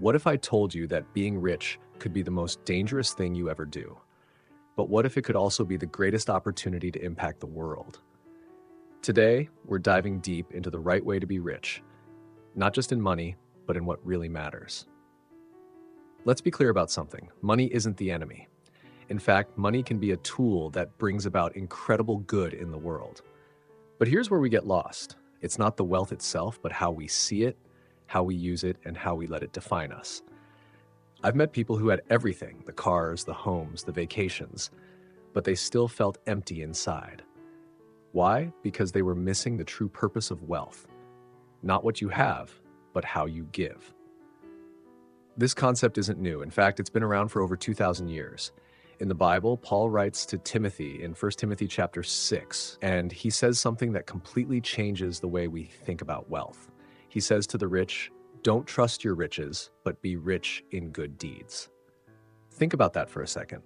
What if I told you that being rich could be the most dangerous thing you ever do? But what if it could also be the greatest opportunity to impact the world? Today, we're diving deep into the right way to be rich, not just in money, but in what really matters. Let's be clear about something. Money isn't the enemy. In fact, money can be a tool that brings about incredible good in the world. But here's where we get lost. It's not the wealth itself, but how we see it, how we use it, and how we let it define us. I've met people who had everything, the cars, the homes, the vacations, but they still felt empty inside. Why? Because they were missing the true purpose of wealth. Not what you have, but how you give. This concept isn't new. In fact, it's been around for over 2,000 years. In the Bible, Paul writes to Timothy in 1 Timothy chapter 6, and he says something that completely changes the way we think about wealth. He says to the rich, "Don't trust your riches, but be rich in good deeds." Think about that for a second.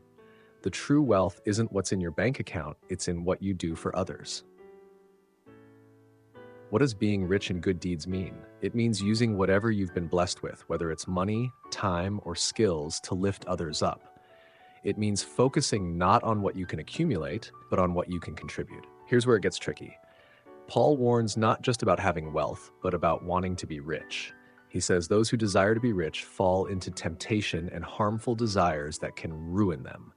The true wealth isn't what's in your bank account, it's in what you do for others. What does being rich in good deeds mean? It means using whatever you've been blessed with, whether it's money, time, or skills, to lift others up. It means focusing not on what you can accumulate, but on what you can contribute. Here's where it gets tricky. Paul warns not just about having wealth, but about wanting to be rich. He says those who desire to be rich fall into temptation and harmful desires that can ruin them.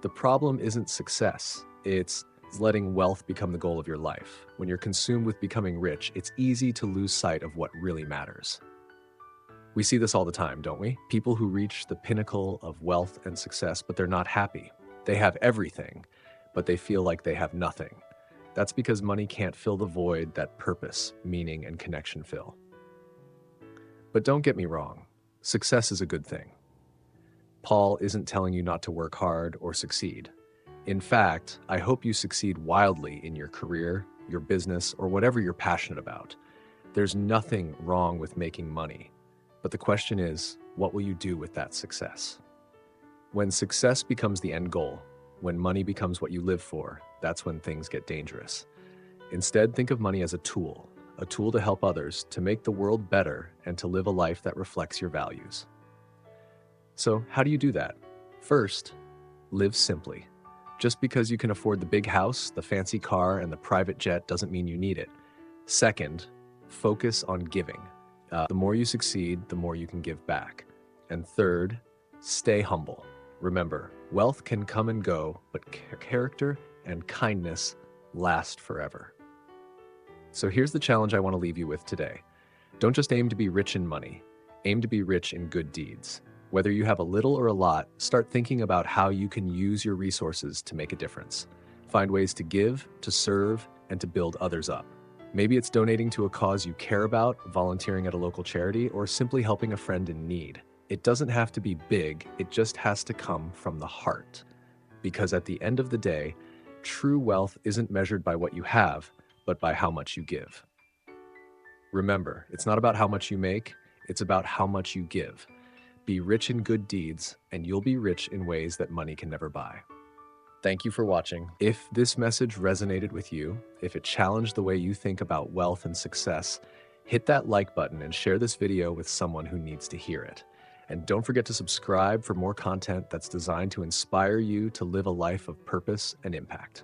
The problem isn't success, it's letting wealth become the goal of your life. When you're consumed with becoming rich, it's easy to lose sight of what really matters. We see this all the time, don't we? People who reach the pinnacle of wealth and success, but they're not happy. They have everything, but they feel like they have nothing. That's because money can't fill the void that purpose, meaning, and connection fill. But don't get me wrong, success is a good thing. Paul isn't telling you not to work hard or succeed. In fact, I hope you succeed wildly in your career, your business, or whatever you're passionate about. There's nothing wrong with making money. But the question is, what will you do with that success? When success becomes the end goal, when money becomes what you live for, that's when things get dangerous. Instead, think of money as a tool to help others, to make the world better, and to live a life that reflects your values. So, how do you do that? First, live simply. Just because you can afford the big house, the fancy car, and the private jet doesn't mean you need it. Second, focus on giving. The more you succeed, the more you can give back. And third, stay humble. Remember, wealth can come and go, but character and kindness last forever. So here's the challenge I want to leave you with today. Don't just aim to be rich in money, aim to be rich in good deeds. Whether you have a little or a lot, start thinking about how you can use your resources to make a difference. Find ways to give, to serve, and to build others up. Maybe it's donating to a cause you care about, volunteering at a local charity, or simply helping a friend in need. It doesn't have to be big, it just has to come from the heart. Because at the end of the day, true wealth isn't measured by what you have, but by how much you give. Remember, it's not about how much you make, it's about how much you give. Be rich in good deeds, and you'll be rich in ways that money can never buy. Thank you for watching. If this message resonated with you, if it challenged the way you think about wealth and success, hit that like button and share this video with someone who needs to hear it. And don't forget to subscribe for more content that's designed to inspire you to live a life of purpose and impact.